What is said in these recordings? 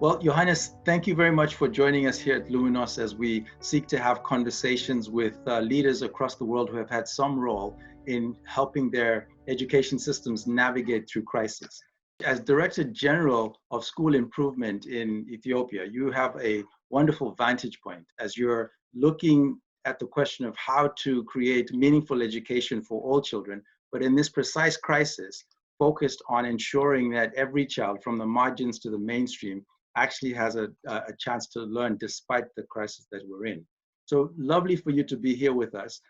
Well, Yohannes, thank you very much for joining us here at Luminos as we seek to have conversations with leaders across the world who have had some role in helping their education systems navigate through crisis. As Director General of School Improvement in Ethiopia, you have a wonderful vantage point as you're looking at the question of how to create meaningful education for all children, but in this precise crisis, focused on ensuring that every child from the margins to the mainstream actually has a chance to learn despite the crisis that we're in. So lovely for you to be here with us.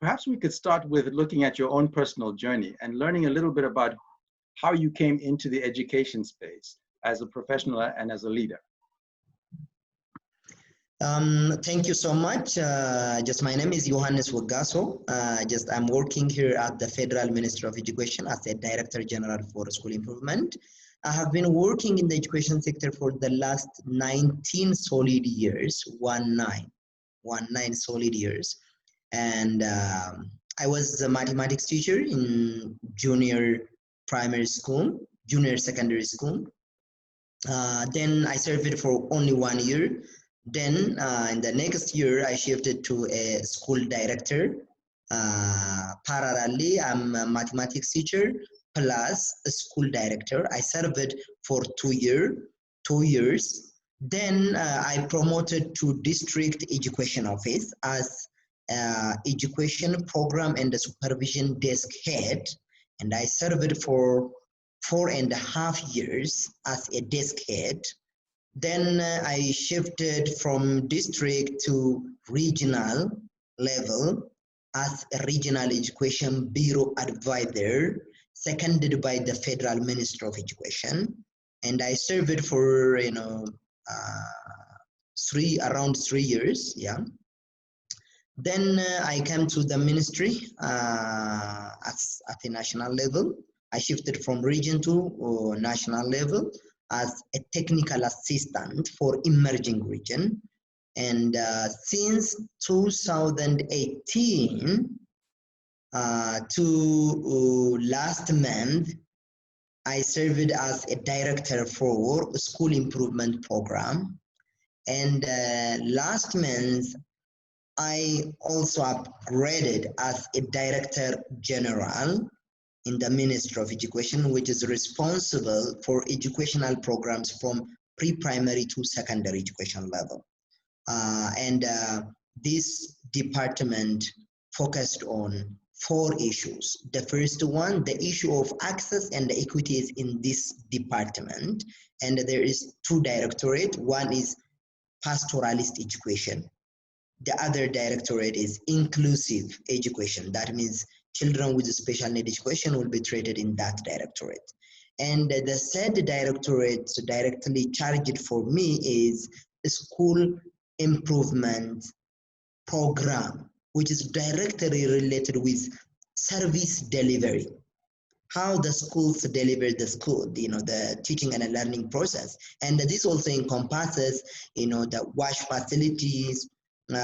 Perhaps we could start with looking at your own personal journey and learning a little bit about how you came into the education space as a professional and as a leader. Thank you so much. My name is Yohanese Wogasso. I'm working here at the Federal Ministry of Education as a Director General for School Improvement. I have been working in the education sector for the last 19 solid years, 19 solid years. And I was a mathematics teacher in junior primary school, junior secondary school. Then I served for only 1 year. Then in the next year, I shifted to a school director. Parallelly, I'm a mathematics teacher plus a school director. I served for 2 years. Then I promoted to district education office as education program and the supervision desk head. And I served for 4.5 years as a desk head. Then I shifted from district to regional level as a regional education bureau advisor, seconded by the Federal Ministry of Education. And I served for, around 3 years, yeah. Then I came to the ministry at the national level. I shifted from region to national level as a technical assistant for emerging region. And since 2018 to last month, I served as a director for school improvement program. And last month, I also upgraded as a director general in the Ministry of Education, which is responsible for educational programs from pre-primary to secondary education level. This department focused on 4 issues. The first one, the issue of access and equity is in this department. And there is 2 directorates. One is pastoralist education. The other directorate is inclusive education. That means children with special need education will be treated in that directorate. And the said directorate directly charged for me is a school improvement program, which is directly related with service delivery. How the schools deliver the teaching and learning process. And this also encompasses, the wash facilities,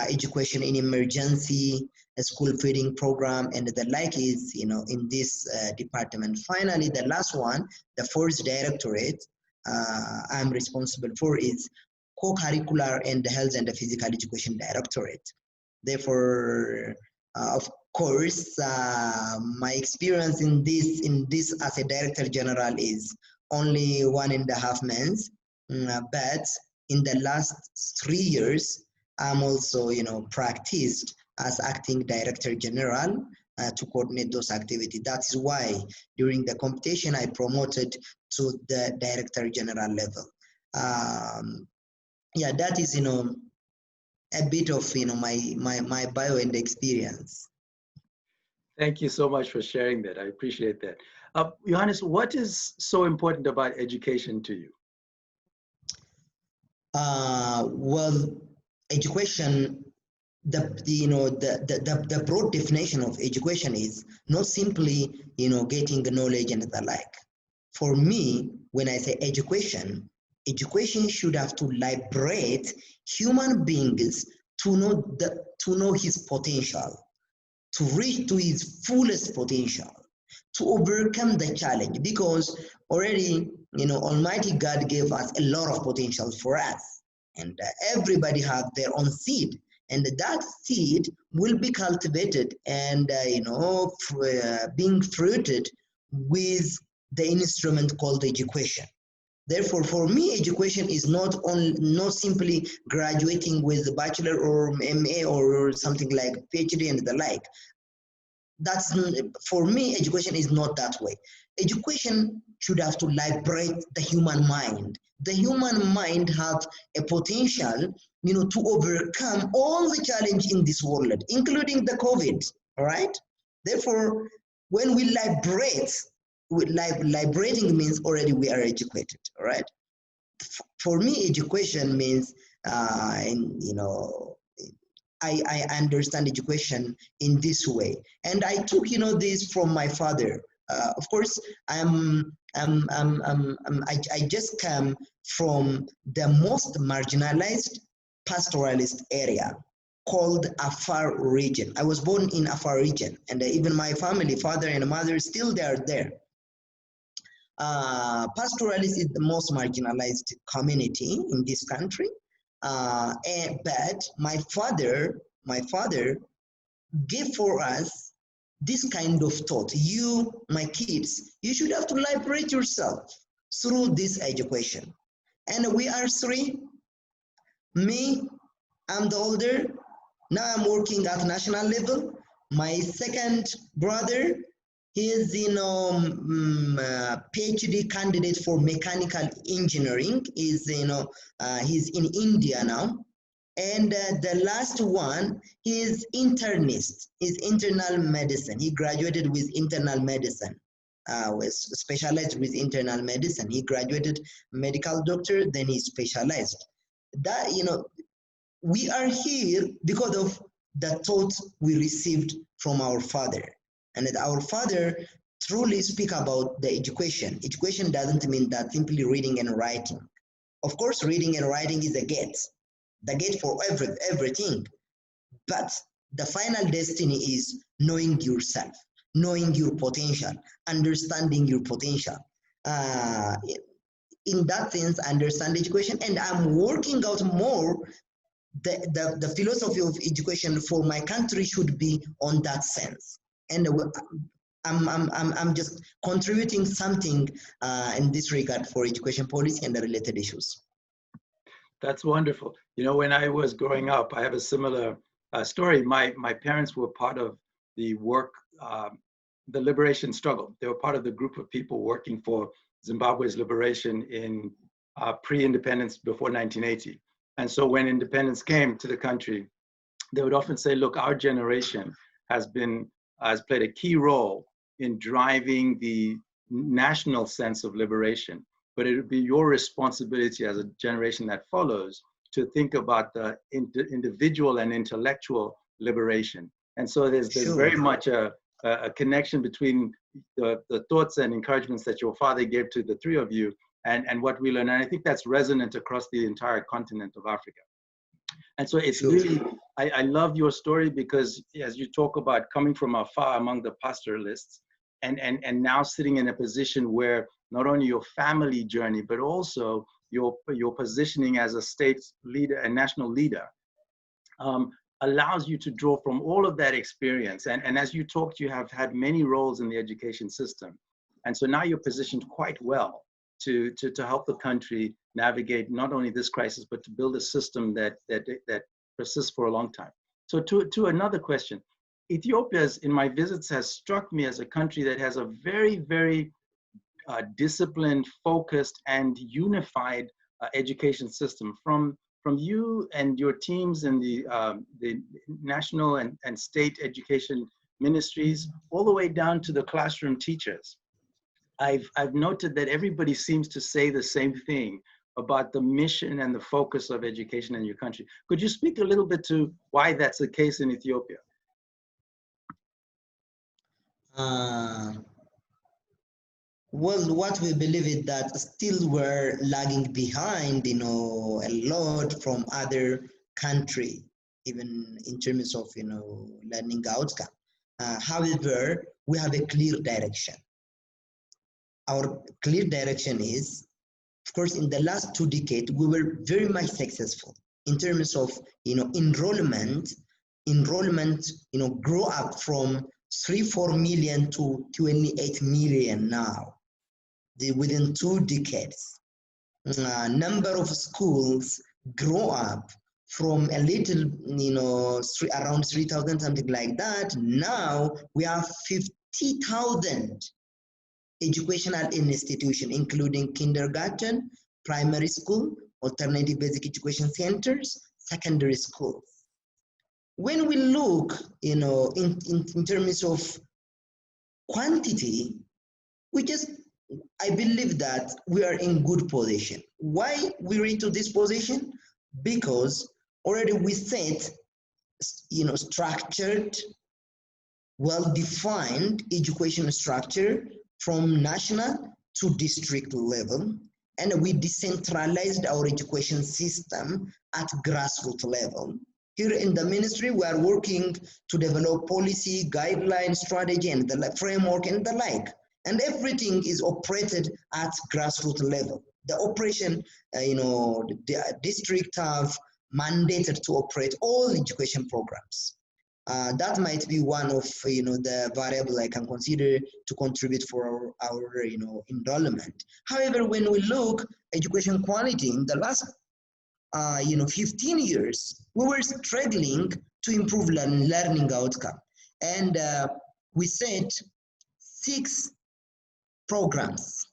education in emergency, a school feeding program, and the like is, in this department. Finally, the last one, the 4th directorate I'm responsible for is co-curricular and health and physical education directorate. Therefore, of course, my experience in this as a director general is only 1.5 months, but in the last 3 years, I'm also, practiced as acting director general to coordinate those activities. That's why during the competition, I promoted to the director general level. Yeah, that is, a bit of, my bio and experience. Thank you so much for sharing that. I appreciate that. Yohannes, what is so important about education to you? Well, education, the broad definition of education is not simply, getting the knowledge and the like. For me, when I say education should have to liberate human beings to know his potential, to reach to his fullest potential, to overcome the challenge. Because already Almighty God gave us a lot of potential for us, and everybody have their own seed, and that seed will be cultivated and being fruited with the instrument called education. Therefore, for me, education is not simply graduating with a bachelor or MA or something like PhD and the like. That's, for me, education is not that way. Education should have to liberate the human mind. The human mind has a potential, to overcome all the challenge in this world, including the COVID. All right. Therefore, when we liberate, liberating means already we are educated. All right. For me, education means, I understand education in this way, and I took this from my father. Of course, I just come from the most marginalized pastoralist area called Afar region. I was born in Afar region, and even my family, father and mother, still they are there. Pastoralist is the most marginalized community in this country. But my father gave for us this kind of thought. You, my kids, you should have to liberate yourself through this education. And we are three. Me, I'm the older. Now I'm working at national level. My second brother, he is PhD candidate for mechanical engineering. He's in India now. And the last one, he is internist. He's internal medicine. He graduated with internal medicine. Was specialized with internal medicine. He graduated medical doctor, then he specialized. That we are here because of the thought we received from our father. And our father truly speak about the education. Education doesn't mean that simply reading and writing. Of course, reading and writing is the gate for everything. But the final destiny is knowing yourself, knowing your potential, understanding your potential. In that sense, understand education, and I'm working out more. The philosophy of education for my country should be on that sense, and I'm just contributing something in this regard for education policy and the related issues. That's wonderful. When I was growing up, I have a similar story. My parents were part of the work, the liberation struggle. They were part of the group of people working for Zimbabwe's liberation in pre-independence before 1980. And so when independence came to the country, they would often say, look, our generation has played a key role in driving the national sense of liberation. But it would be your responsibility as a generation that follows to think about the individual and intellectual liberation. And so there's very much a connection between the thoughts and encouragements that your father gave to the three of you and what we learn. And I think that's resonant across the entire continent of Africa. And so it's really, I love your story because as you talk about coming from afar among the pastoralists and now sitting in a position where not only your family journey, but also your positioning as a state leader and national leader allows you to draw from all of that experience. And as you talked, you have had many roles in the education system. And so now you're positioned quite well to help the country navigate not only this crisis, but to build a system that persists for a long time. So to another question, Ethiopia, in my visits, has struck me as a country that has a very, very disciplined, focused, and unified education system. From you and your teams in the national and state education ministries, all the way down to the classroom teachers. I've noted that everybody seems to say the same thing about the mission and the focus of education in your country. Could you speak a little bit to why that's the case in Ethiopia? Well, what we believe is that still we're lagging behind, a lot from other country, even in terms of, learning outcome. However, we have a clear direction. our clear direction is, of course, in the last 2 decades, we were very much successful in terms of, enrollment, grow up from 3-4 million to 28 million now, within 2 decades. Number of schools grow up from a little, around 3,000, something like that. Now we have 50,000 educational institutions, including kindergarten, primary school, alternative basic education centers, secondary schools. When we look, in terms of quantity, I believe that we are in good position. Why we reach to this position? Because already we set, structured, well-defined education structure from national to district level, and we decentralized our education system at grassroots level. Here in the ministry, we are working to develop policy, guidelines, strategy, and the framework and the like. And everything is operated at grassroots level. The operation, the district have mandated to operate all education programs. That might be one of the variable I can consider to contribute for our enrollment. However, when we look education quality in the last 15 years, we were struggling to improve learning outcome, and we set 6 programs.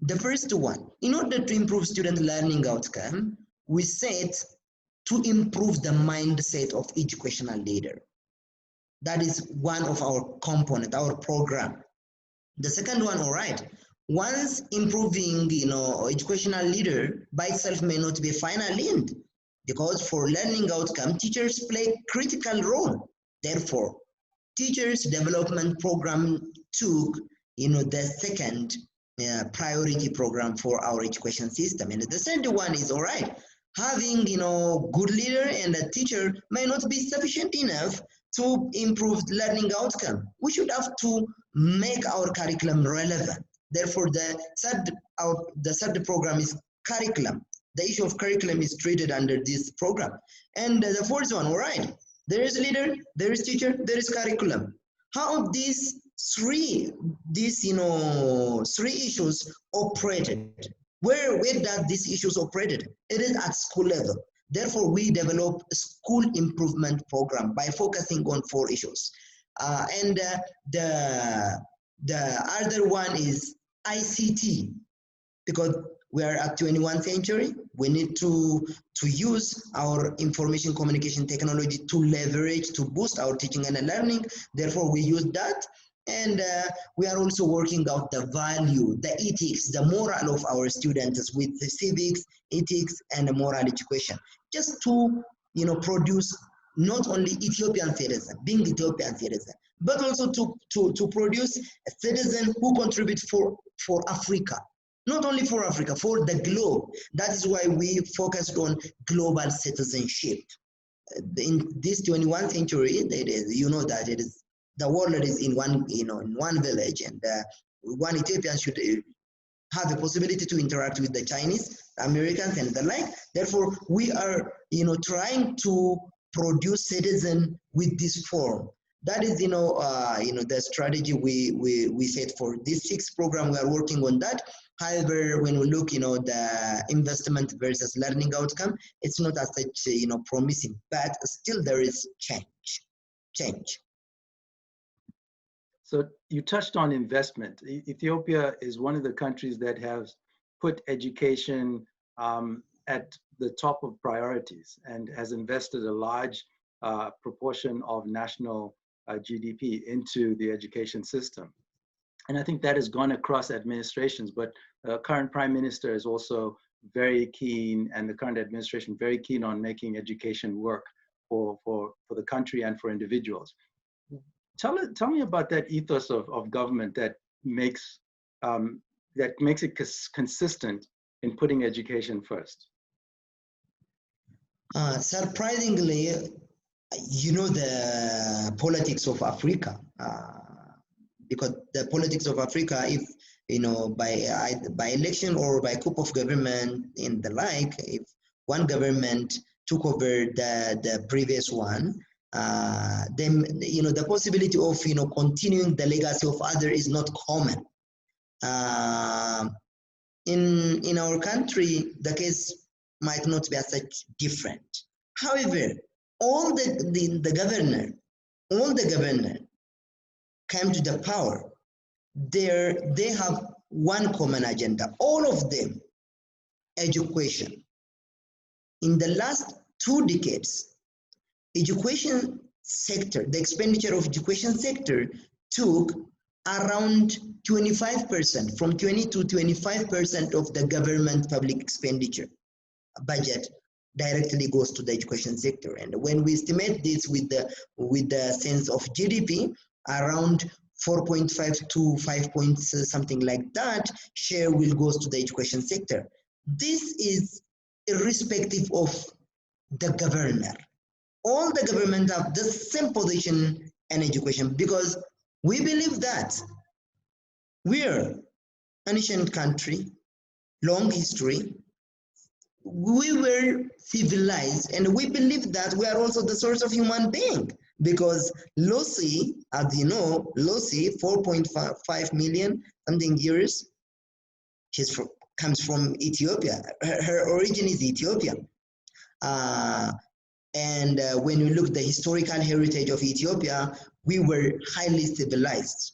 The first one, in order to improve student learning outcome, we set to improve the mindset of educational leader. That is one of our component, our program. The second one, all right, once improving, educational leader by itself may not be a final end, because for learning outcome, teachers play a critical role. Therefore, teachers development program took, the second priority program for our education system. And the third one is, all right, having, good leader and a teacher may not be sufficient enough to improve learning outcome. We should have to make our curriculum relevant. Therefore, the third program is curriculum. The issue of curriculum is treated under this program. And the fourth one, all right, there is leader, there is teacher, there is curriculum. How these three issues operated? Where does these issues operated? It is at school level. Therefore, we develop a school improvement program by focusing on 4 issues. And the other one is ICT, because we are at 21st century. We need to use our information communication technology to leverage, to boost our teaching and learning. Therefore, we use that. And we are also working out the value, the ethics, the moral of our students with the civics, ethics, and moral education, just to produce not only Ethiopian citizen, being Ethiopian citizen, but also to produce a citizen who contribute for Africa. Not only for Africa, for the globe. That is why we focused on global citizenship. In this 21st century, that it is the world is in one village, and one Ethiopian should have a possibility to interact with the Chinese, Americans, and the like. Therefore, we are trying to produce citizen with this form. That is the strategy we set for this 6th program. We are working on that. However, when we look the investment versus learning outcome, it's not as such promising, but still there is change. So you touched on investment. Ethiopia is one of the countries that has put education at the top of priorities and has invested a large proportion of national GDP into the education system. And I think that has gone across administrations, but the current Prime Minister is also very keen, and the current administration very keen on making education work for the country and for individuals. Tell me about that ethos of government that makes it consistent in putting education first. Surprisingly, the politics of Africa, because the politics of Africa, if by election or by coup of government and the like, if one government took over the previous one, then the possibility of continuing the legacy of other is not common. In our country, the case might not be as such different. However, all the governor came to the power. They have one common agenda. All of them, education. In the last 2 decades, education sector, the expenditure of education sector took around 25%, from 20 to 25% of the government public expenditure budget directly goes to the education sector. And when we estimate this with the sense of GDP, around 4.5 to 5 points, something like that, share will goes to the education sector. This is irrespective of the governor. All the government have the same position in education, because we believe that we are an ancient country, long history. We were civilized, and we believe that we are also the source of human being, because Lucy, as you know, Lucy, 4.5 million something years, comes from Ethiopia. Her origin is Ethiopian. And when you look at the historical heritage of Ethiopia, we were highly civilized.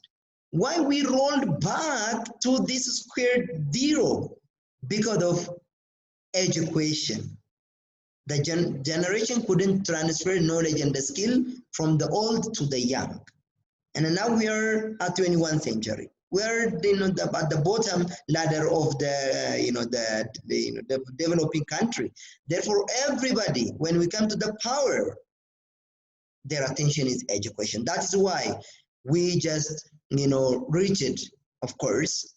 Why we rolled back to this square zero? Because of education. The generation couldn't transfer knowledge and the skill from the old to the young. And now we are at 21st century. We are at the bottom ladder of the developing country. Therefore, everybody, when we come to the power, their attention is education. That's why we just reach it. Of course,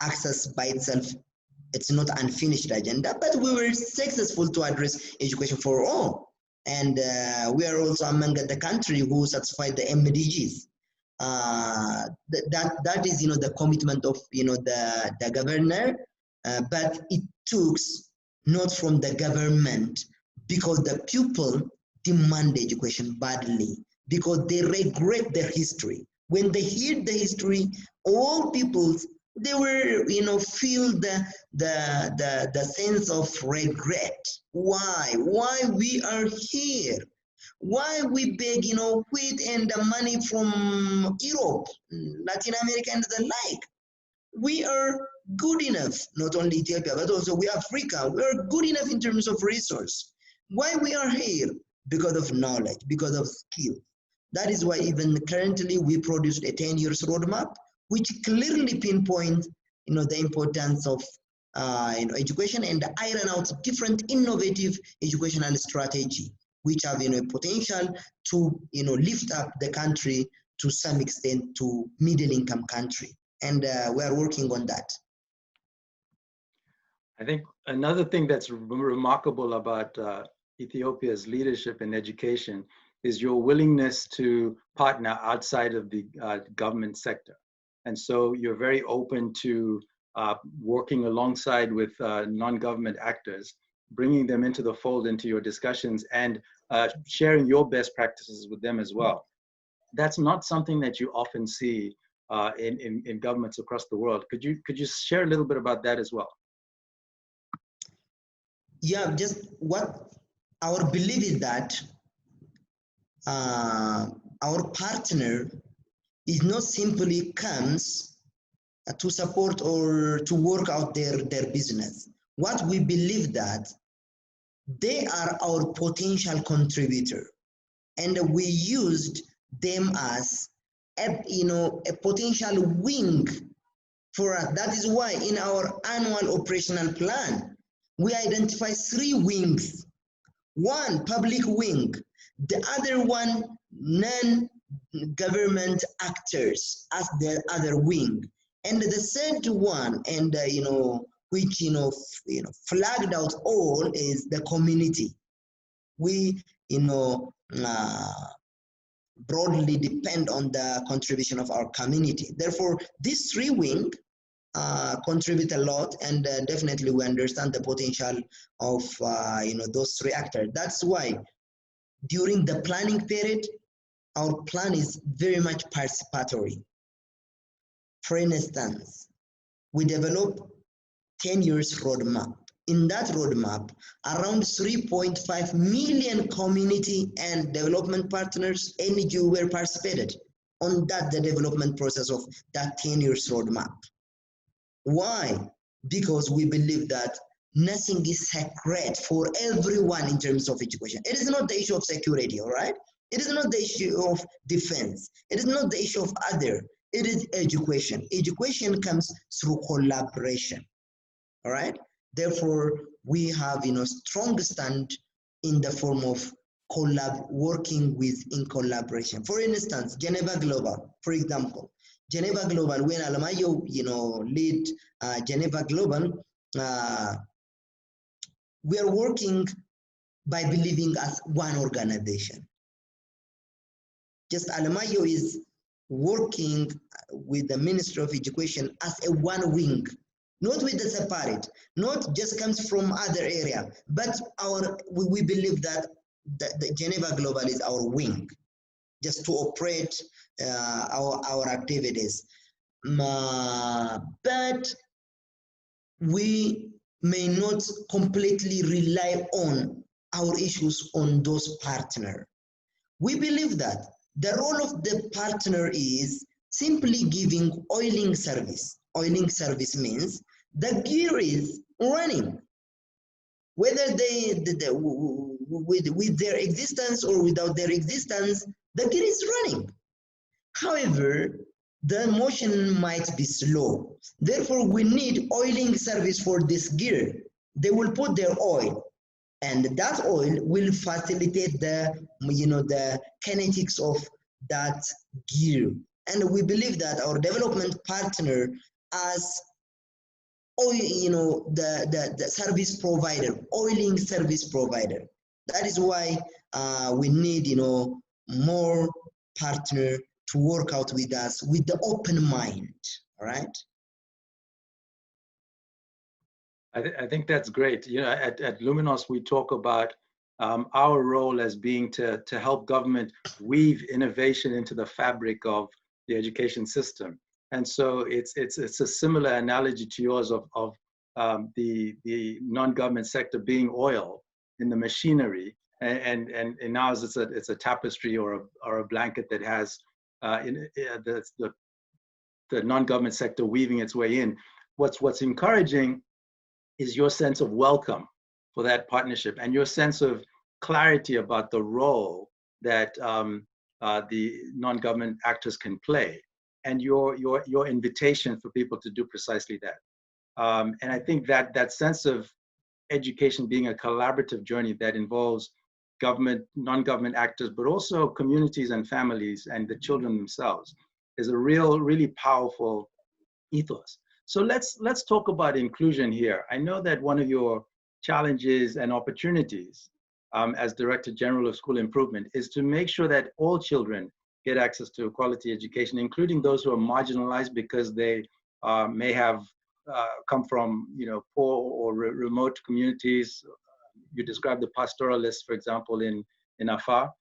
access by itself, it's not unfinished agenda, but we were successful to address education for all. And we are also among the country who satisfied the MDGs. That is the commitment of the governor, but it took not from the government, because the people demand education badly, because they regret their history. When they hear the history, all peoples, they were feel the sense of regret. Why we are here? Why we beg wheat and the money from Europe, Latin America and the like? We are good enough, not only Ethiopia, but also we Africa. We are good enough in terms of resource. Why we are here? Because of knowledge, because of skill. That is why even currently we produced a 10 years roadmap, which clearly pinpoint the importance of education, and iron out different innovative educational strategy, which have potential to lift up the country to some extent to middle income country, and we are working on that. I think another thing that's remarkable about Ethiopia's leadership in education is your willingness to partner outside of the government sector. And so you're very open to working alongside with non-government actors, bringing them into the fold, into your discussions, and sharing your best practices with them as well. That's not something that you often see in governments across the world. Could you share a little bit about that as well? Yeah, just what our belief is that our partner is not simply comes to support or to work out their business. What we believe that they are our potential contributor, and we used them as a potential wing for us. That is why in our annual operational plan, we identify 3 wings. One, public wing. The other one, non-government actors as the other wing. And the third one, and which flagged out all, is the community. We broadly depend on the contribution of our community. Therefore, these 3 wings contribute a lot, and definitely we understand the potential of those reactors. That's why during the planning period, our plan is very much participatory. For instance, we develop 10 years roadmap. In that roadmap, around 3.5 million community and development partners, NGO, were participated on the development process of that 10 years roadmap. Why? Because we believe that nothing is sacred for everyone in terms of education. It is not the issue of security, all right? It is not the issue of defense. It is not the issue of other. It is education. Education comes through collaboration, all right? Therefore, we have strong stand in the form of working in collaboration. For instance, Geneva Global, for example. Geneva Global, when Alamayo, lead Geneva Global, we are working by believing as one organization. Just Alamayo is working with the Ministry of Education as a one wing, not with the separate, not just comes from other area, but we believe that the Geneva Global is our wing, just to operate our activities. But we may not completely rely on our issues on those partners. We believe that the role of the partner is simply giving oiling service. Oiling service means the gear is running. Whether with their existence or without their existence, the gear is running. However, the motion might be slow. Therefore, we need oiling service for this gear. They will put their oil, and that oil will facilitate the kinetics of that gear. And we believe that our development partner as the service provider, oiling service provider. That is why we need more partner to work out with us with the open mind. All right. I think that's great. At Luminos, we talk about our role as being to help government weave innovation into the fabric of the education system. And so it's a similar analogy to yours of the non-government sector being oil in the machinery, and in ours it's a tapestry or a blanket that has the non-government sector weaving its way in. What's encouraging is your sense of welcome for that partnership and your sense of clarity about the role that the non-government actors can play, and your invitation for people to do precisely that. And I think that sense of education being a collaborative journey that involves government, non-government actors, but also communities and families and the children themselves is a really powerful ethos. So let's talk about inclusion here. I know that one of your challenges and opportunities as Director General of School Improvement is to make sure that all children get access to quality education, including those who are marginalized because they may have come from poor or remote communities. You described the pastoralists, for example, in Afar.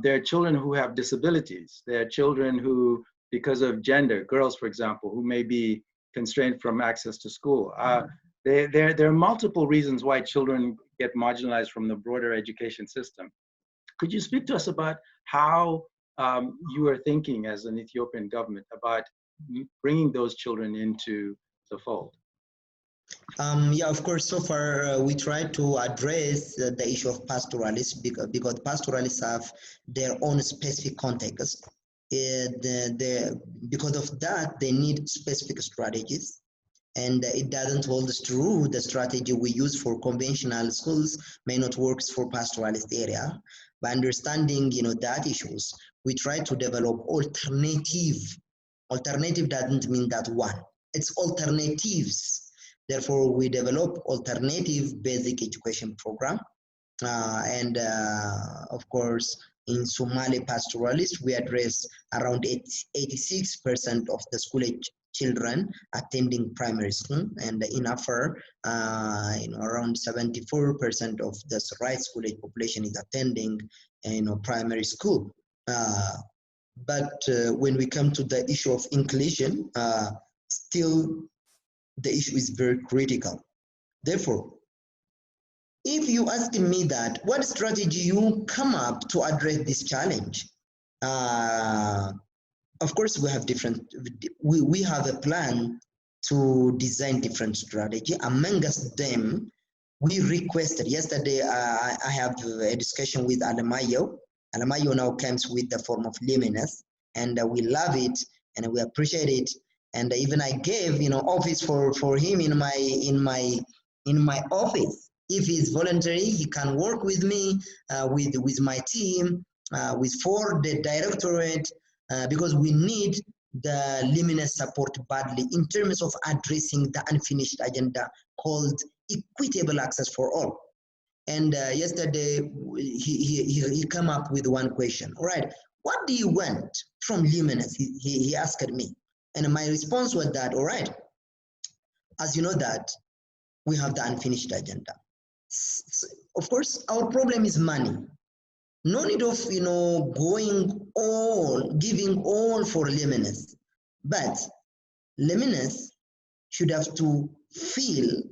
There are children who have disabilities. There are children who, because of gender, girls, for example, who may be constrained from access to school. There are multiple reasons why children get marginalized from the broader education system. Could you speak to us about how you are thinking as an Ethiopian government about bringing those children into the fold? Yeah, of course, so far we try to address the issue of pastoralists because pastoralists have their own specific context. Because of that, they need specific strategies, and it doesn't hold true. The strategy we use for conventional schools may not work for pastoralist area. By understanding, that issues, we try to develop alternative. Alternative doesn't mean that one. It's alternatives. Therefore, we develop alternative basic education program, and of course, in Somali pastoralists, we address around 86% of the school age children attending primary school, and in Afar, around 74% of the right school age population is attending, primary school. But when we come to the issue of inclusion, still the issue is very critical. Therefore, if you ask me that, what strategy you come up to address this challenge? Of course, we have we have a plan to design different strategy. Amongst them, we requested yesterday, I have a discussion with Alemayo. Alemayo now comes with the form of Luminos, and we love it and we appreciate it. And even I gave, office for him in my office. If he's voluntary, he can work with me, with my team, for the directorate, because we need the Luminos support badly in terms of addressing the unfinished agenda called equitable access for all. And yesterday, he came up with one question. All right, what do you want from Luminos? He asked me. And my response was that, all right, as you know that we have the unfinished agenda. Of course, our problem is money. No need of, going all, giving all for Luminos. But Luminos should have to fill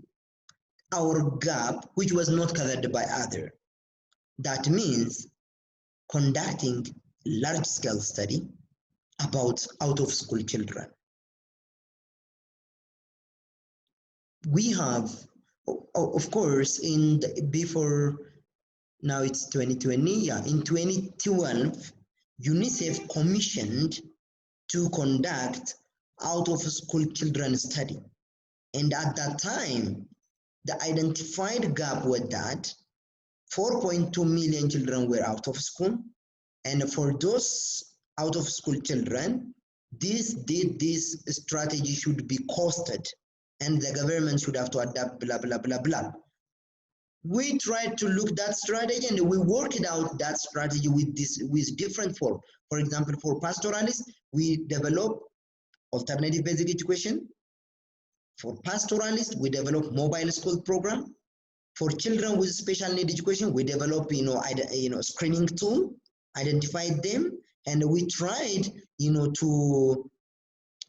our gap, which was not covered by other. That means conducting large-scale study about out-of-school children. We have, of course, before now it's 2020, yeah, in 2012, UNICEF commissioned to conduct out-of-school children study. And at that time, the identified gap was that 4.2 million children were out of school. And for those out of school children, this strategy should be costed and the government should have to adapt, blah, blah, blah, blah. We tried to look that strategy and we worked out that strategy with different form. For example, for pastoralists, we develop alternative basic education. For pastoralists, we develop mobile school program. For children with special need education, we develop, screening tool, identify them, and we tried,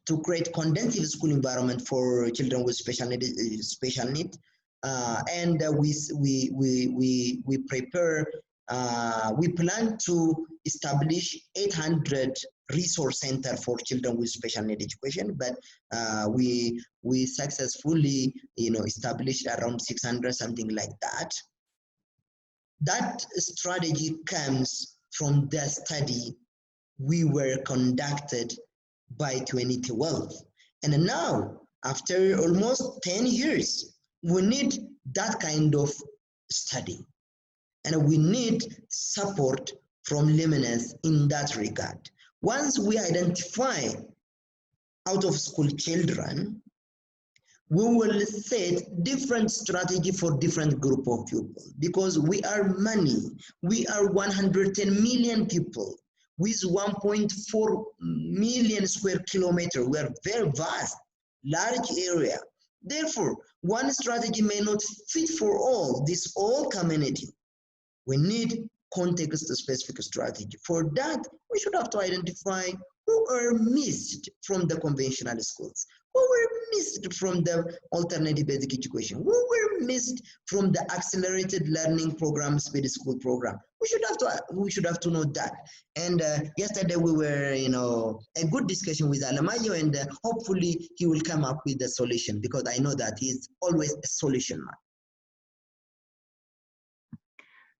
to create conducive school environment for children with special need. And we prepare. We plan to establish 800 resource center for children with special need education, but we successfully established around 600, something like that. That strategy comes from the study we were conducted by 2012, and now after almost 10 years we need that kind of study, and we need support from Luminos in that regard. Once we identify out-of-school children, we will set different strategy for different group of people, because we are many. We are 110 million people with 1.4 million square kilometers. We are very vast, large area. Therefore, one strategy may not fit for all community. We need context-specific strategy. For that, we should have to identify who are missed from the conventional schools, who were missed from the alternative basic education, who were missed from the accelerated learning program, speed school program. We should have to know that. And yesterday we were, a good discussion with Alemayo, and hopefully he will come up with a solution, because I know that he's always a solution man.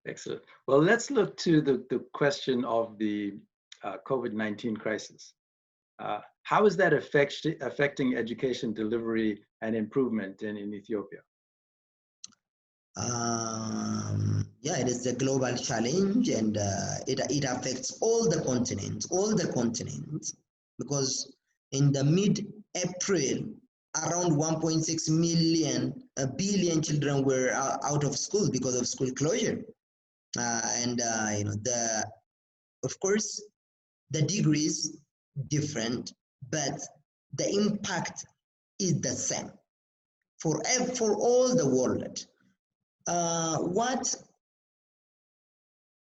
Excellent. Well, let's look to the question of the COVID-19 crisis. How is that affecting education delivery and improvement in Ethiopia? Yeah, it is a global challenge, and it affects all the continents, because in the mid-April, around 1.6 billion children were out of school because of school closure. Of course, the degrees different, but the impact is the same for all the world. What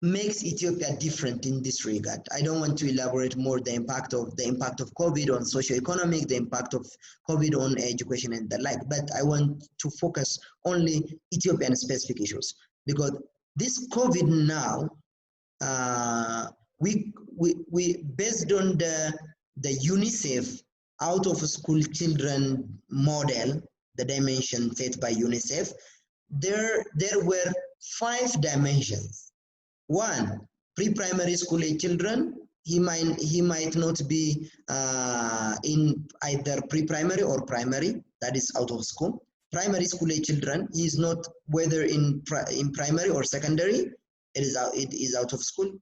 makes Ethiopia different in this regard? I don't want to elaborate more the impact of COVID on socioeconomic, the impact of COVID on education and the like, but I want to focus only Ethiopian specific issues, because this COVID now, we based on the UNICEF out of school children model, the dimension set by UNICEF, there were 5 dimensions. 1, pre-primary school age children, he might not be in either pre-primary or primary, that is out of school. Primary school age children, he is not whether in primary or secondary, it is out of school.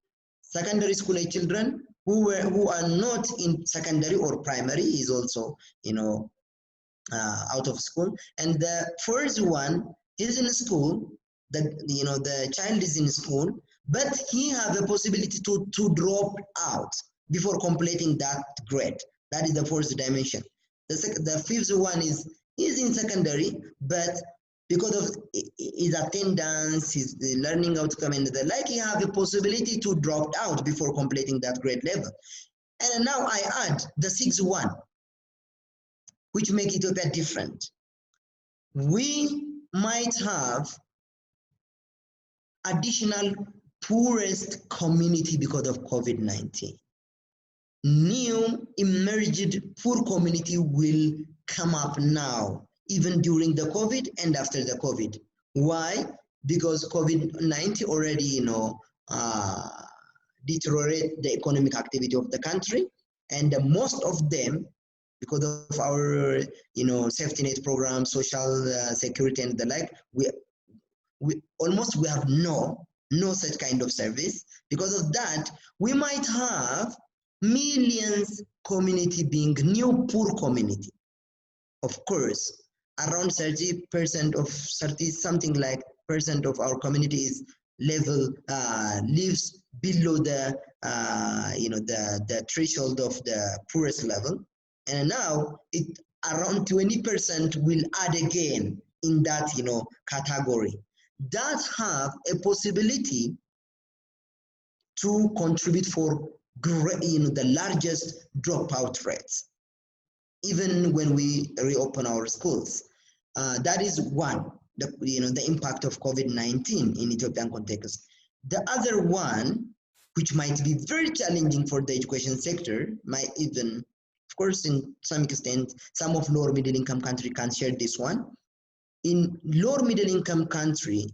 Secondary school age children who are not in secondary or primary is also, out of school. And the first one is in school, the child is in school, but he have a possibility to drop out before completing that grade. That is the first dimension. The fifth one is in secondary, but because of his attendance, his learning outcome and the like, he have a possibility to drop out before completing that grade level. And now I add the sixth one, which make Ethiopia different. We might have additional poorest community because of COVID-19. New emerged poor community will come up now, even during the COVID and after the COVID. Why? Because COVID-19 already, deteriorate the economic activity of the country, and most of them, because of our, safety net program, social security and the like, we have no such kind of service. Because of that, we might have millions community being new poor community. Of course, around 30% of 30 something like percent of our community is lives below the the threshold of the poorest level, and now around 20% will add again in that category that have a possibility to contribute for the largest dropout rates, even when we reopen our schools. That is one, the impact of COVID-19 in Ethiopian context. The other one, which might be very challenging for the education sector, might even, of course, in some extent, some of lower middle income country can share this one. In lower middle income country,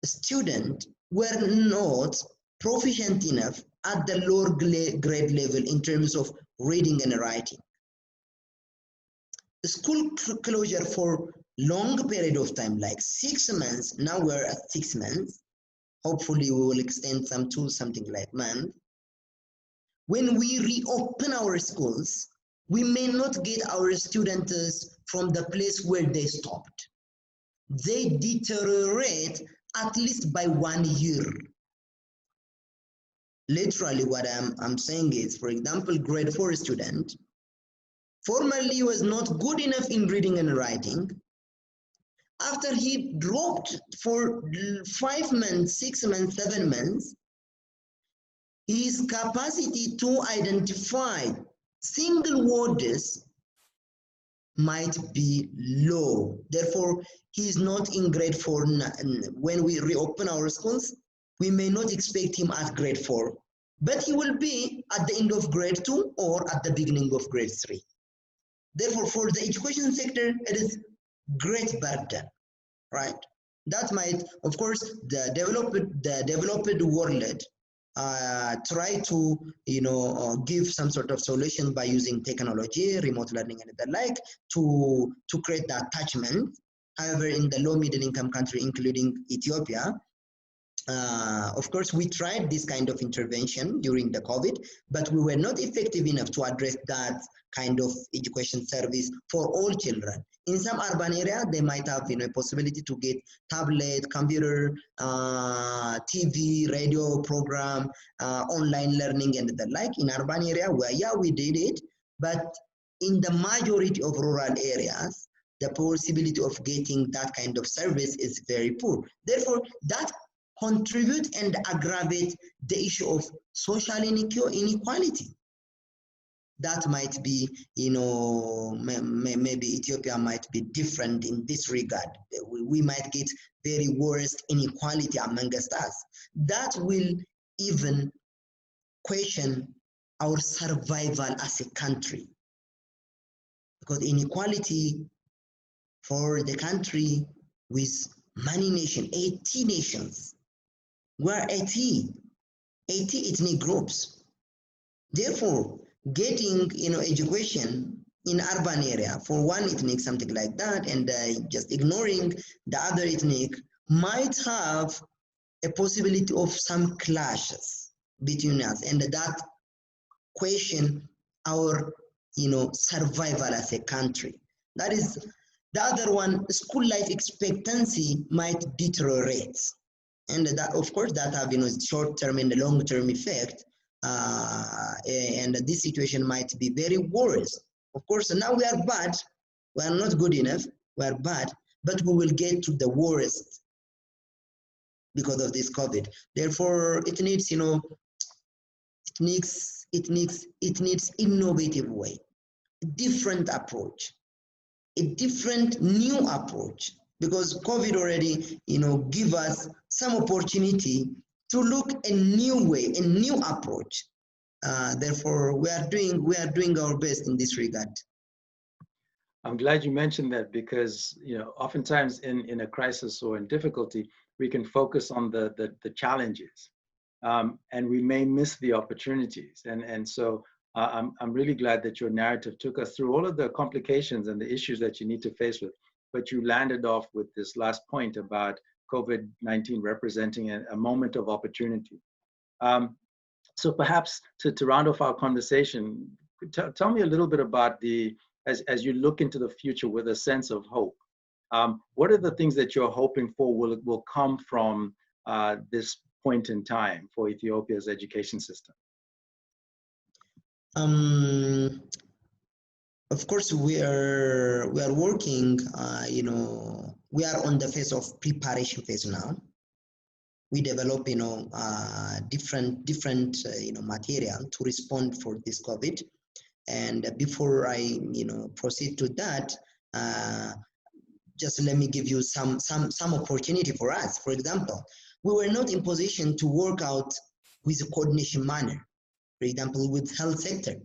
students were not proficient enough at the lower grade level in terms of reading and writing. The school closure for long period of time, like 6 months, now we're at 6 months, hopefully we will extend some to something like month. When we reopen our schools, we may not get our students from the place where they stopped. They deteriorate at least by 1 year. Literally what I'm saying is, for example, grade 4 student, formerly was not good enough in reading and writing. After he dropped for 5 months, 6 months, 7 months, his capacity to identify single words might be low. Therefore, he is not in grade 4. When we reopen our schools, we may not expect him at grade 4, but he will be at the end of grade 2 or at the beginning of grade 3. Therefore, for the education sector, it is great burden, right? That might, of course, the developed world try to give some sort of solution by using technology, remote learning and the like to create the attachment. However, in the low middle income country, including Ethiopia, of course, we tried this kind of intervention during the COVID, but we were not effective enough to address that kind of education service for all children. In some urban area, they might have a possibility to get tablet, computer, TV, radio program, online learning and the like in urban area where, yeah, we did it, but in the majority of rural areas, the possibility of getting that kind of service is very poor. Therefore, that contribute and aggravate the issue of social inequality. That might be, maybe Ethiopia might be different in this regard. We might get very worst inequality amongst us. That will even question our survival as a country. Because inequality for the country with many nations, 80 nations, we are 80 ethnic groups. Therefore, getting education in urban area for one ethnic, something like that, and just ignoring the other ethnic might have a possibility of some clashes between us, and that question our survival as a country. That is the other one. School life expectancy might deteriorate, and that, of course, that have short-term and long-term effect. And this situation might be very worse. Of course, now we are bad. We are not good enough. We are bad, but we will get to the worst because of this COVID. Therefore, it needs, it needs innovative way, a different approach, a different new approach, because COVID already, give us some opportunity to look a new way, a new approach. Therefore, we are doing our best in this regard. I'm glad you mentioned that, because oftentimes in a crisis or in difficulty, we can focus on the challenges, and we may miss the opportunities. And so I'm really glad that your narrative took us through all of the complications and the issues that you need to face with, but you landed off with this last point about COVID-19 representing a moment of opportunity. So perhaps to round off our conversation, tell me a little bit about as you look into the future with a sense of hope, what are the things that you're hoping for will come from this point in time for Ethiopia's education system? Of course, we are working. We are on the phase of preparation phase now. We develop, different material to respond for this COVID. And before I, proceed to that, just let me give you some opportunity for us. For example, we were not in position to work out with a coordination manner, for example, with health sector.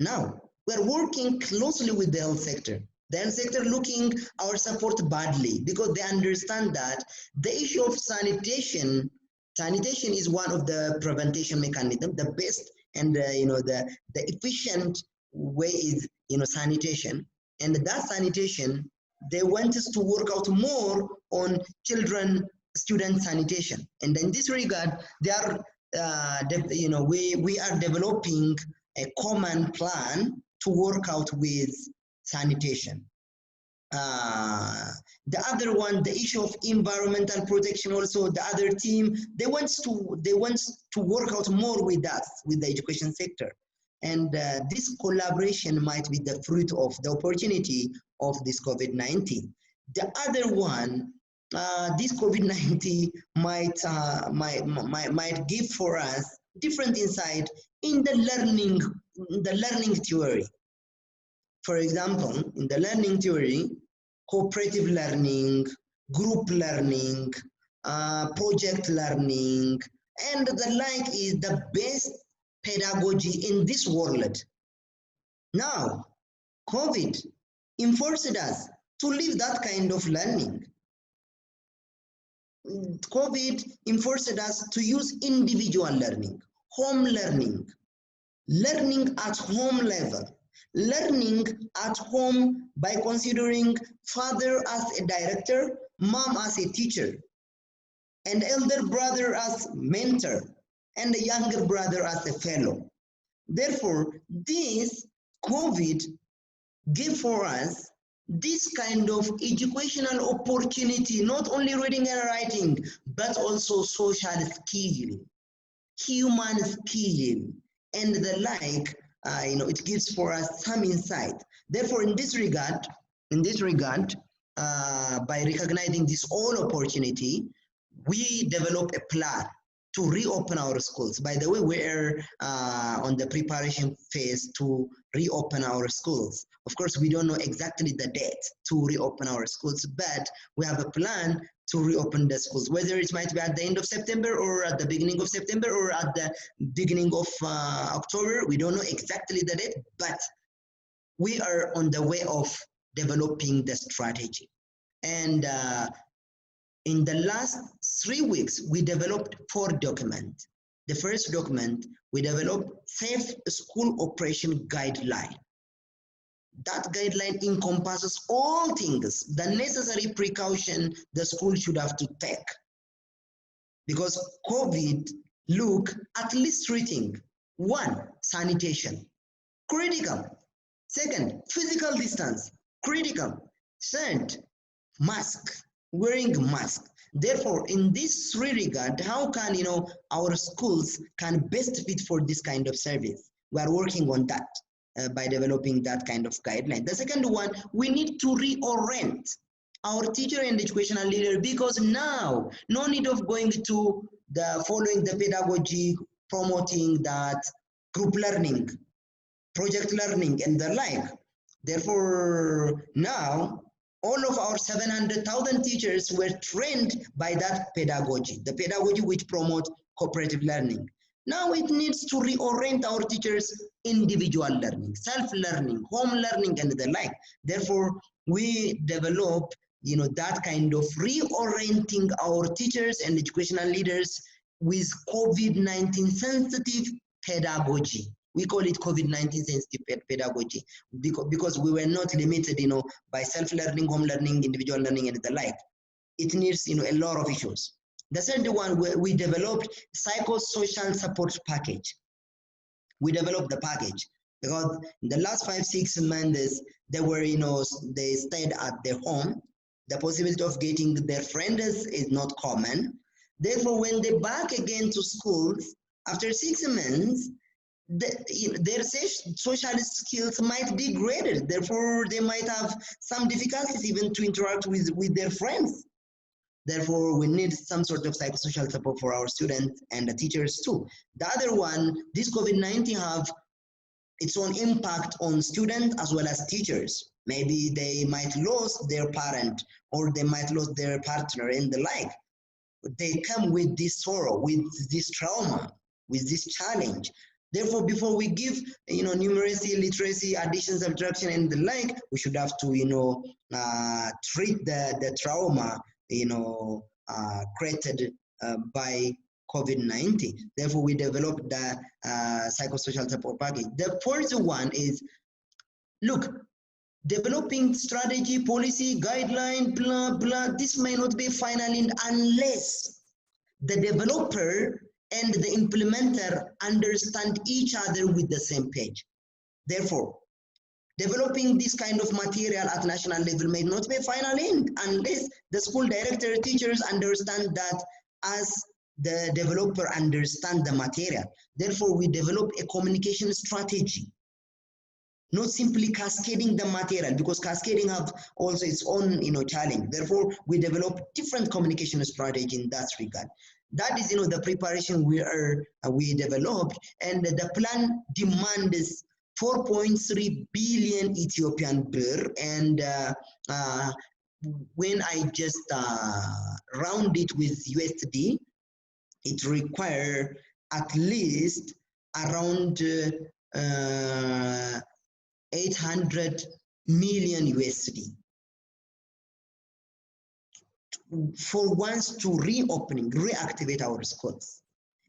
Now, we're working closely with the health sector. The health sector looking our support badly, because they understand that the issue of sanitation is one of the prevention mechanisms. The best and the efficient way is sanitation, and that sanitation, they want us to work out more on student sanitation. And in this regard, they are we are developing a common plan to work out with sanitation. The other one, the issue of environmental protection, also the other team, they want to work out more with us, with the education sector. And this collaboration might be the fruit of the opportunity of this COVID-19. The other one, this COVID-19 might give for us different insight in the learning theory. For example, in the learning theory, cooperative learning, group learning, project learning, and the like is the best pedagogy in this world. Now, COVID enforced us to live that kind of learning. COVID enforced us to use individual learning, home learning, learning at home level, learning at home by considering father as a director, mom as a teacher, and elder brother as mentor, and a younger brother as a fellow. Therefore, this COVID gave for us this kind of educational opportunity, not only reading and writing, but also social skill, human skill, and the like. It gives for us some insight. Therefore, in this regard, by recognizing this all opportunity, we develop a plan to reopen our schools. By the way, we're on the preparation phase to reopen our schools. Of course, we don't know exactly the date to reopen our schools, but we have a plan to reopen the schools, whether it might be at the end of September or at the beginning of September or at the beginning of October. We don't know exactly the date, but we are on the way of developing the strategy. And in the last 3 weeks, we developed 4 documents. The first document, we developed Safe School Operation Guideline. That guideline encompasses all things, the necessary precaution the school should have to take. Because COVID, look at least 3 things. 1, sanitation, critical. 2nd, physical distance, critical. 3rd, mask, wearing mask. Therefore, in this 3 regard, how can our schools can best fit for this kind of service? We are working on that by developing that kind of guideline. The second one, we need to reorient our teacher and educational leader, because now no need of going to the following the pedagogy, promoting that group learning, project learning, and the like. Therefore, now all of our 700,000 teachers were trained by that pedagogy, the pedagogy which promotes cooperative learning. Now it needs to reorient our teachers individual learning, self-learning, home learning, and the like. Therefore, we develop that kind of reorienting our teachers and educational leaders with COVID-19 sensitive pedagogy. We call it COVID-19 sensitive pedagogy because we were not limited, by self-learning, home learning, individual learning, and the like. It needs, a lot of issues. The third one, we developed psychosocial support package. We developed the package because in the last 5-6 months, they were, they stayed at their home. The possibility of getting their friends is not common. Therefore, when they back again to schools, after 6 months, their social skills might be degraded. Therefore, they might have some difficulties even to interact with their friends. Therefore, we need some sort of psychosocial support for our students and the teachers too. The other one, this COVID-19 have its own impact on students as well as teachers. Maybe they might lose their parent or they might lose their partner and the like. They come with this sorrow, with this trauma, with this challenge. Therefore, before we give, numeracy, literacy, addition, subtraction, and the like, we should have to, treat the trauma, created by COVID-19. Therefore, we developed the psychosocial support package. The fourth one is, look, developing strategy, policy, guideline, blah, blah. This may not be final unless the developer and the implementer understand each other with the same page. Therefore, developing this kind of material at national level may not be final unless the school director, teachers understand that as the developer understand the material. Therefore, we develop a communication strategy, not simply cascading the material, because cascading have also its own challenge. Therefore, we develop different communication strategy in that regard. That is the preparation we developed, and the plan demands 4.3 billion Ethiopian birr, and when I just round it with USD, it requires at least around 800 million USD for once to reactivate our schools.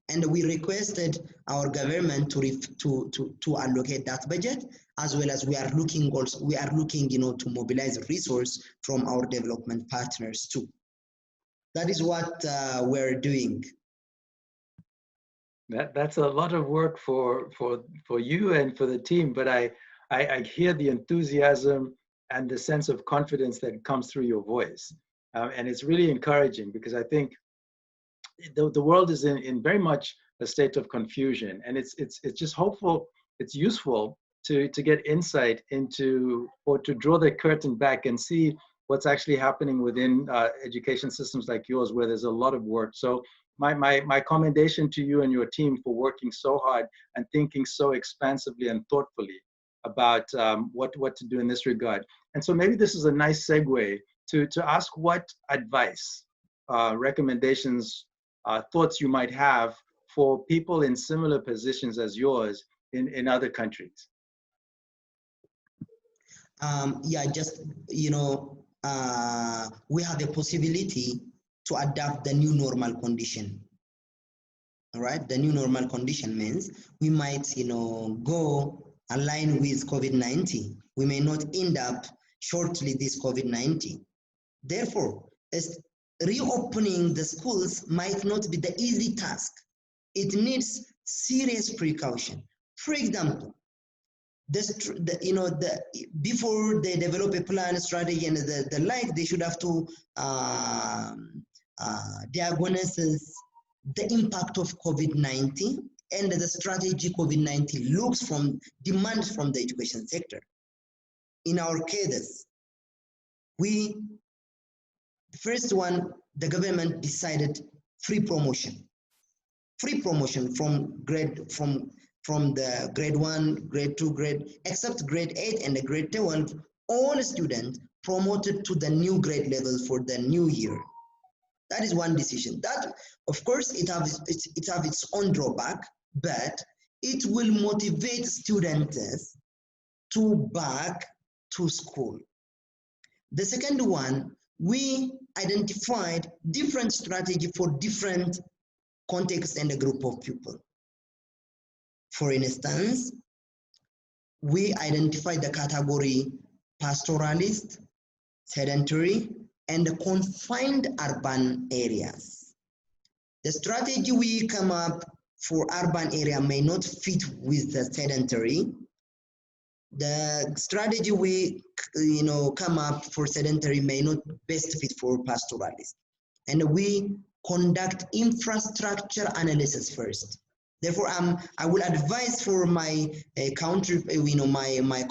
And we requested our government to allocate that budget, as well as we are looking to mobilize resource from our development partners too. That is what we're doing. That's a lot of work for you and for the team, but I hear the enthusiasm and the sense of confidence that comes through your voice. And it's really encouraging, because I think the world is in very much a state of confusion, and it's just hopeful, it's useful to get insight into, or to draw the curtain back and see what's actually happening within education systems like yours, where there's a lot of work. So my commendation to you and your team for working so hard and thinking so expansively and thoughtfully about what to do in this regard. And so maybe this is a nice segue to ask what advice, recommendations, thoughts you might have for people in similar positions as yours in other countries. Yeah, just, you know, we have a possibility to adapt the new normal condition. All right, the new normal condition means we might, you know, go align with COVID-19. We may not end up shortly this COVID-19. Therefore, reopening the schools might not be the easy task. It needs serious precaution. For example, before they develop a plan, strategy, and the like, they should have to diagnose the impact of COVID-19 and the strategy COVID-19 looks from, demands from the education sector. In our cases, the first one, the government decided free promotion from the grade 1, grade 2, except grade 8 and the grade 12, all students promoted to the new grade level for the new year. That is one decision. That, of course, it have its own drawback, but it will motivate students to back to school. The second one, we identified different strategy for different contexts and a group of people. For instance, we identified the category pastoralist, sedentary, and confined urban areas. The strategy we come up for urban area may not fit with the sedentary. The strategy we come up for sedentary may not best fit for pastoralist. And we conduct infrastructure analysis first. Therefore, I will advise for my country, my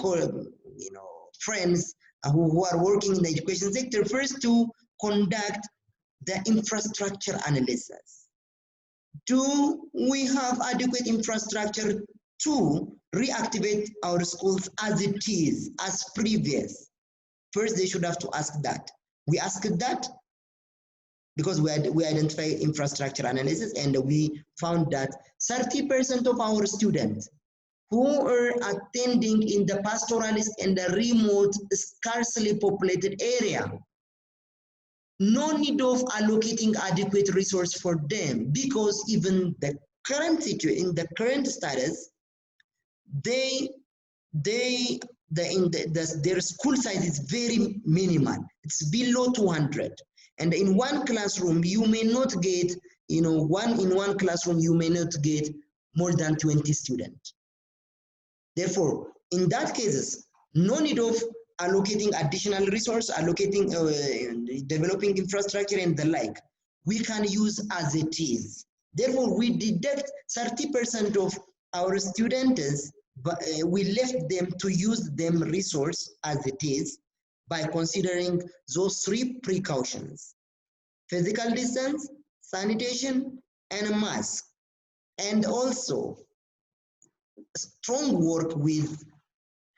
friends who are working in the education sector first to conduct the infrastructure analysis. Do we have adequate infrastructure to reactivate our schools as it is, as previous? First, they should have to ask that. We asked that because we identify infrastructure analysis, and we found that 30% of our students who are attending in the pastoralist and the remote, scarcely populated area, no need of allocating adequate resource for them, because even the current situation, in the current status, their school size is very minimal. It's below 200. And in one classroom, you may not get, in one classroom, you may not get more than 20 students. Therefore, in that cases, no need of allocating additional resource, developing infrastructure and the like. We can use as it is. Therefore, we deduct 30% of our students, but we left them to use them resource as it is by considering those 3 precautions: physical distance, sanitation, and a mask. And also strong work with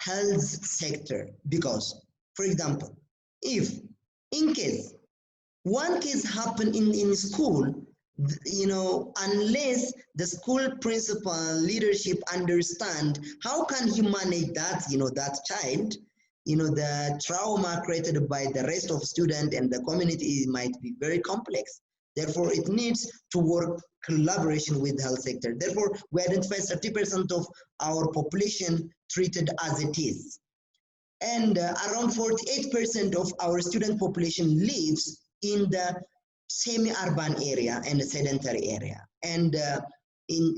health sector, because, for example, if in case one case happen in school, unless the school principal leadership understand how can he manage that, that child, the trauma created by the rest of students and the community might be very complex. Therefore, it needs to work collaboration with the health sector. Therefore, we identify 30% of our population treated as it is. And around 48% of our student population lives in the semi-urban area and the sedentary area. And in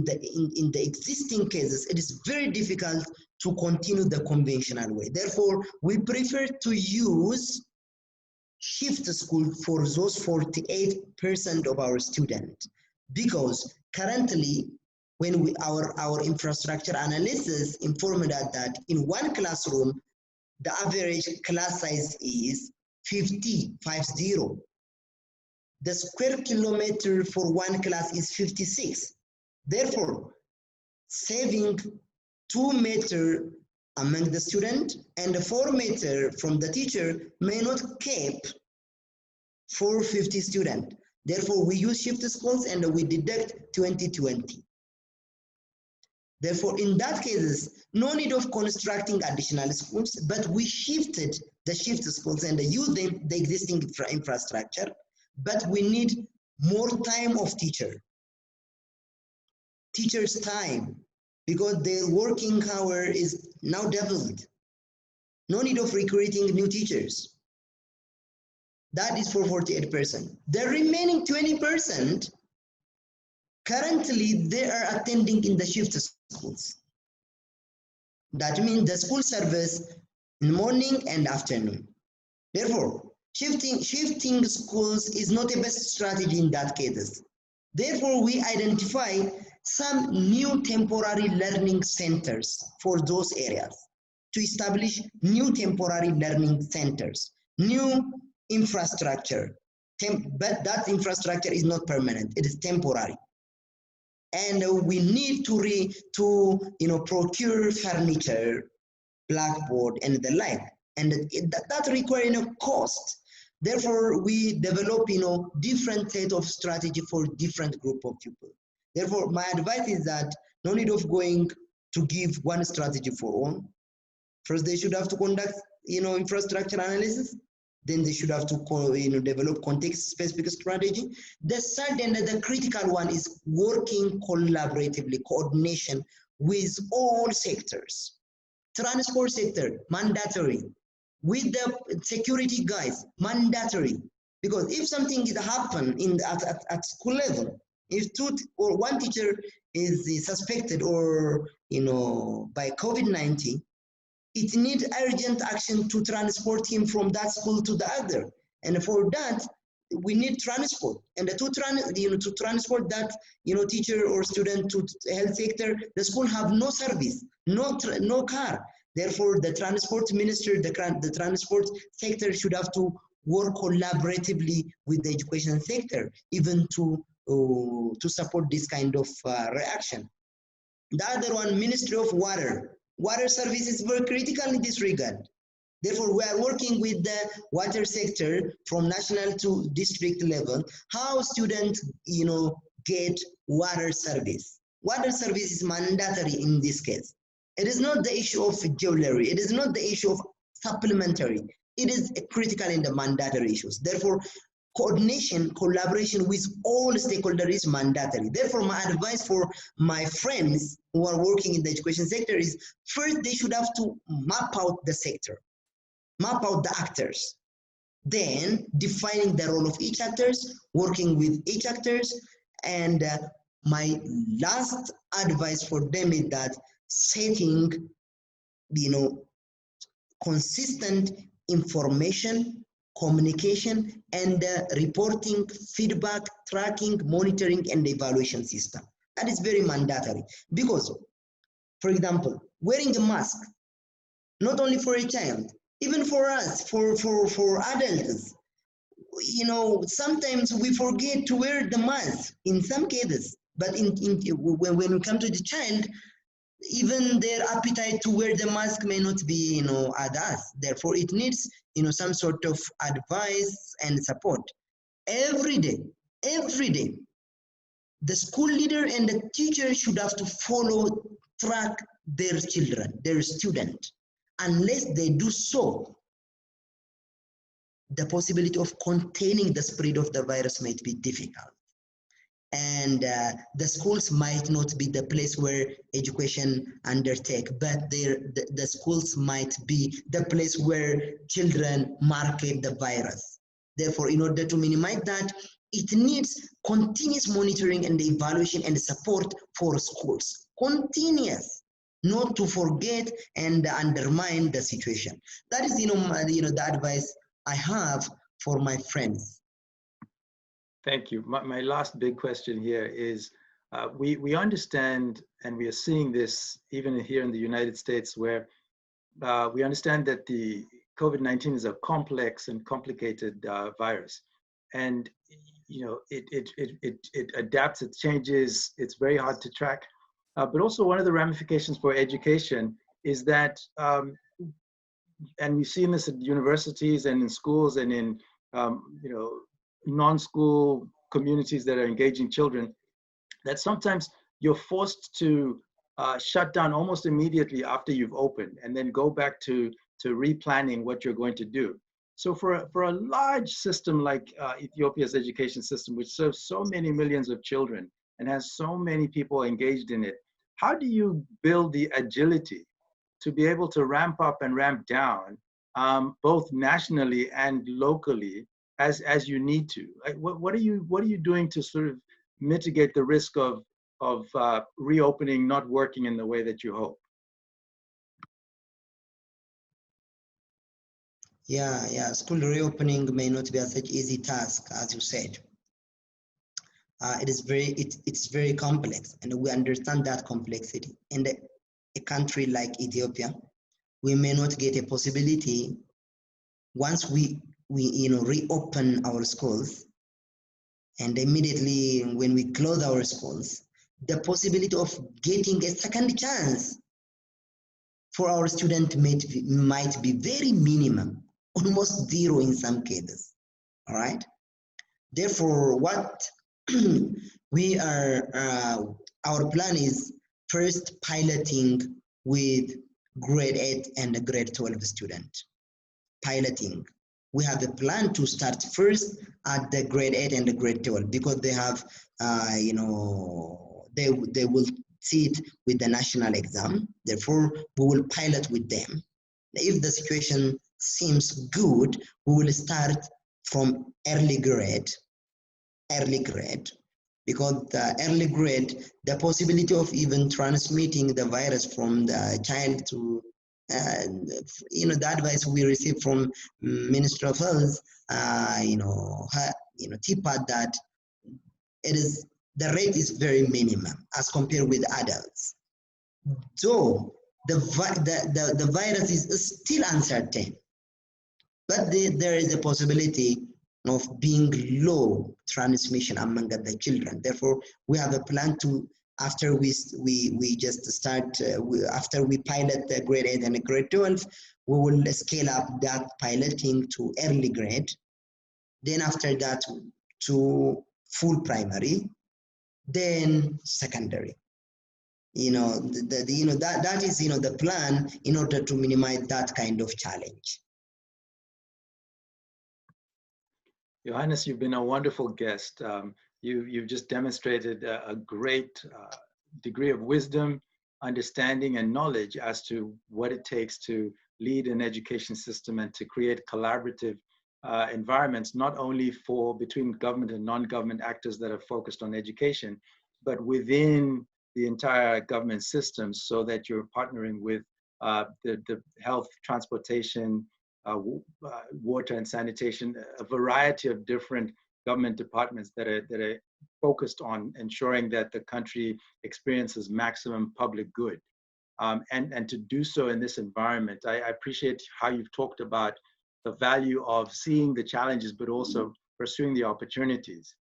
the existing cases, it is very difficult to continue the conventional way. Therefore, we prefer to use shift school for those 48% of our students, because currently when our infrastructure analysis informed us that in one classroom, the average class size is 50. The square kilometer for one class is 56. Therefore, saving 2 meters among the student and 4 meters from the teacher may not keep 450 students. Therefore, we use shift schools and we deduct 2020. Therefore, in that case, no need of constructing additional schools, but we shifted the shift schools and used the existing infrastructure, but we need more time of teachers' time, because their working hour is now doubled. No need of recruiting new teachers. That is for 48%. The remaining 20%, currently they are attending in the shift schools. That means the school service in morning and afternoon. Therefore, shifting schools is not a best strategy in that cases. Therefore, we identify some new temporary learning centers for those areas to establish new temporary learning centers, new infrastructure, but that infrastructure is not permanent, it is temporary. And we need to procure furniture, blackboard, and the like, and that requires cost. Therefore, we develop different set of strategy for different group of people. Therefore, my advice is that no need of going to give one strategy for all. First, they should have to conduct infrastructure analysis. Then they should have to develop context-specific strategy. The third and the critical one is working collaboratively, coordination with all sectors. Transport sector, mandatory. With the security guys, mandatory. Because if something happens at school level, if two or one teacher is suspected or by COVID-19, it needs urgent action to transport him from that school to the other. And for that, we need transport. And to transport that teacher or student to the health sector, the school have no service, no car. Therefore, the transport minister, the transport sector should have to work collaboratively with the education sector, even to support this kind of reaction. The other one, Ministry of Water. Water service is very critical in this regard. Therefore, we are working with the water sector from national to district level, how students get water service. Water service is mandatory in this case. It is not the issue of jewelry. It is not the issue of supplementary. It is critical in the mandatory issues. Therefore, coordination, collaboration with all stakeholders is mandatory. Therefore, my advice for my friends who are working in the education sector is, first, they should have to map out the sector, map out the actors, then defining the role of each actors, working with each actors, and my last advice for them is that setting, consistent information, communication, and reporting, feedback, tracking, monitoring, and evaluation system. That is very mandatory because, for example, wearing a mask, not only for a child, even for us, for adults, sometimes we forget to wear the mask in some cases, but when we come to the child, even their appetite to wear the mask may not be, at us. Therefore, it needs, some sort of advice and support. Every day, the school leader and the teacher should have to track their children, their student. Unless they do so, the possibility of containing the spread of the virus might be difficult. And the schools might not be the place where education undertake, but the schools might be the place where children market the virus. Therefore, in order to minimize that, it needs continuous monitoring and evaluation and support for schools. Continuous, not to forget and undermine the situation. That is, the advice I have for my friends. Thank you. My last big question here is, we understand, and we are seeing this even here in the United States, where we understand that the COVID-19 is a complex and complicated virus, and it adapts, it changes, it's very hard to track. But also one of the ramifications for education is that, and we've seen this at universities and in schools and in non-school communities that are engaging children, that sometimes you're forced to shut down almost immediately after you've opened, and then go back to replanning what you're going to do. So for a large system like Ethiopia's education system, which serves so many millions of children and has so many people engaged in it, how do you build the agility to be able to ramp up and ramp down, both nationally and locally, as you need to? Like, what are you doing to sort of mitigate the risk of reopening not working in the way that you hope? Yeah. School reopening may not be a such easy task, as you said. It's very complex, and we understand that complexity. In a country like Ethiopia, we may not get a possibility once we reopen our schools, and immediately when we close our schools, the possibility of getting a second chance for our student might be very minimum, almost zero in some cases. All right. Therefore, what we are, our plan is first piloting with grade 8 and grade 12 student. Piloting. We have a plan to start first at the grade 8 and the grade 12 because they have, they will sit with the national exam. Therefore, we will pilot with them. If the situation seems good, we will start from early grade, because the early grade, the possibility of even transmitting the virus from the child to, the advice we received from Minister of Health, TPAD, that the rate is very minimum as compared with adults. So the virus is still uncertain, but there is a possibility of being low transmission among the children. Therefore, we have a plan to, after we just start, after we pilot the grade 8 and the grade 12, we will scale up that piloting to early grade. Then after that to full primary, then secondary. That is the plan in order to minimize that kind of challenge. Yohannes, you've been a wonderful guest. You've just demonstrated a great degree of wisdom, understanding, and knowledge as to what it takes to lead an education system and to create collaborative environments, not only between government and non-government actors that are focused on education, but within the entire government system, so that you're partnering with the health, transportation, water and sanitation, a variety of different government departments that are focused on ensuring that the country experiences maximum public good. And to do so in this environment, I appreciate how you've talked about the value of seeing the challenges, but also pursuing the opportunities.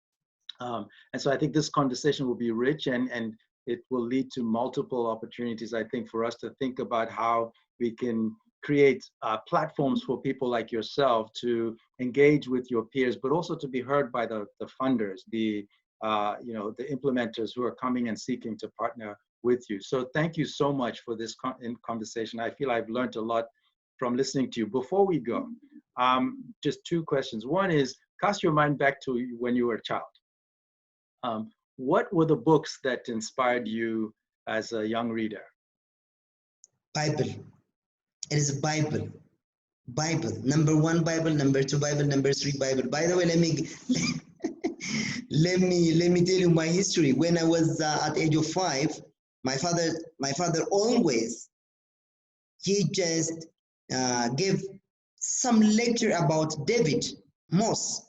And so I think this conversation will be rich, and it will lead to multiple opportunities, I think, for us to think about how we can create platforms for people like yourself to engage with your peers, but also to be heard by the funders, the implementers who are coming and seeking to partner with you. So thank you so much for this conversation. I feel I've learned a lot from listening to you. Before we go, just two questions. One is, cast your mind back to when you were a child. What were the books that inspired you as a young reader? Bible. It is Bible. Number 1 Bible, number 2 Bible, number 3 Bible. By the way, let me tell you my history. When I was at age of 5, my father always, he just gave some lecture about David, Moses,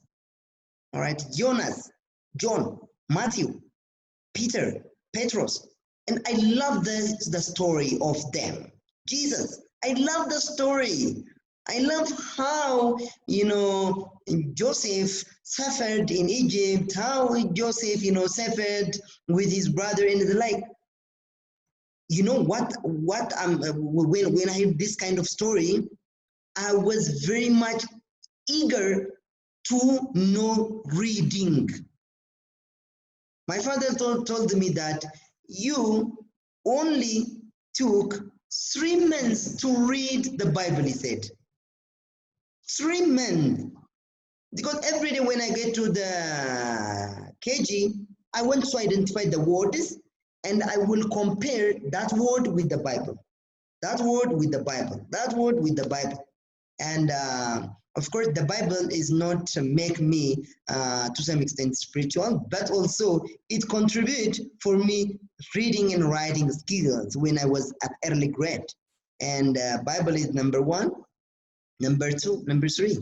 all right, Jonas, John, Matthew. Peter, Petros, and I love the story of them. Jesus, I love the story. I love how, Joseph suffered in Egypt, how Joseph, suffered with his brother and the like. You know what when I heard this kind of story, I was very much eager to know reading. My father told me that you only took 3 months to read the Bible, he said. 3 months. Because every day when I get to the KG, I want to identify the words and I will compare that word with the Bible. That word with the Bible. That word with the Bible. And of course, the Bible is not to make me, to some extent, spiritual, but also it contributes for me reading and writing skills when I was at early grade. And Bible is number 1, number 2, number 3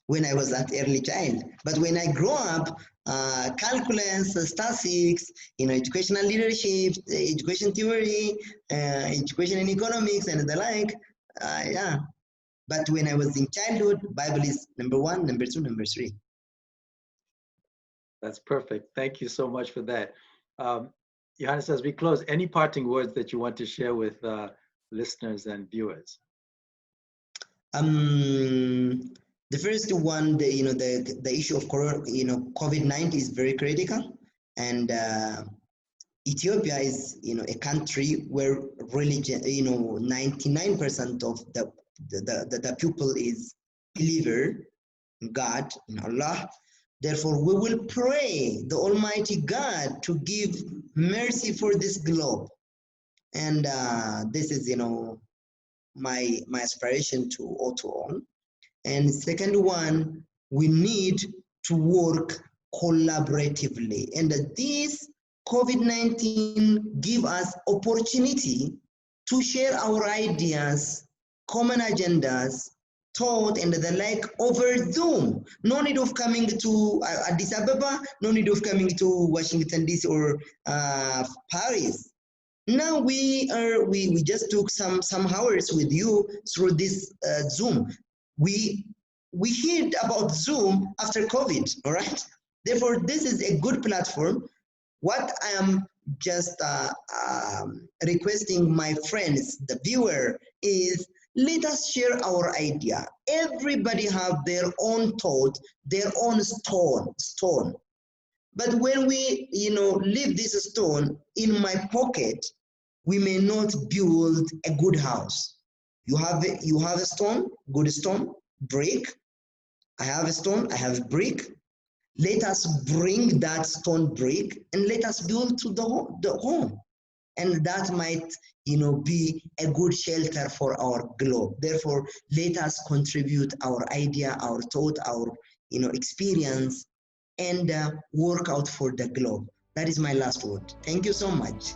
when I was at early child. But when I grow up, calculus, statistics, educational leadership, education theory, education in economics, and the like, yeah. But when I was in childhood, Bible is number 1, number 2, number 3. That's perfect. Thank you so much for that. Yohannes, as we close, any parting words that you want to share with listeners and viewers? The first one, the issue of COVID-19 is very critical, and Ethiopia is a country where religion, 99% of the people is believer in God, in Allah. Therefore, we will pray the Almighty God to give mercy for this globe, and this is my aspiration to all. And second one, we need to work collaboratively, and this COVID-19 give us opportunity to share our ideas, common agendas, thought, and the like over Zoom. No need of coming to Addis Ababa, no need of coming to Washington DC or Paris. Now we just took some hours with you through this Zoom. We heard about Zoom after COVID, all right? Therefore, this is a good platform. What I am just requesting my friends, the viewer, is let us share our idea. Everybody have their own thought, their own stone. But when we, leave this stone in my pocket, we may not build a good house. You have a stone, good stone, brick. I have a stone, I have brick. Let us bring that stone brick and let us build to the home. And that might, be a good shelter for our globe. Therefore, let us contribute our idea, our thought, our, experience, and work out for the globe. That is my last word. Thank you so much.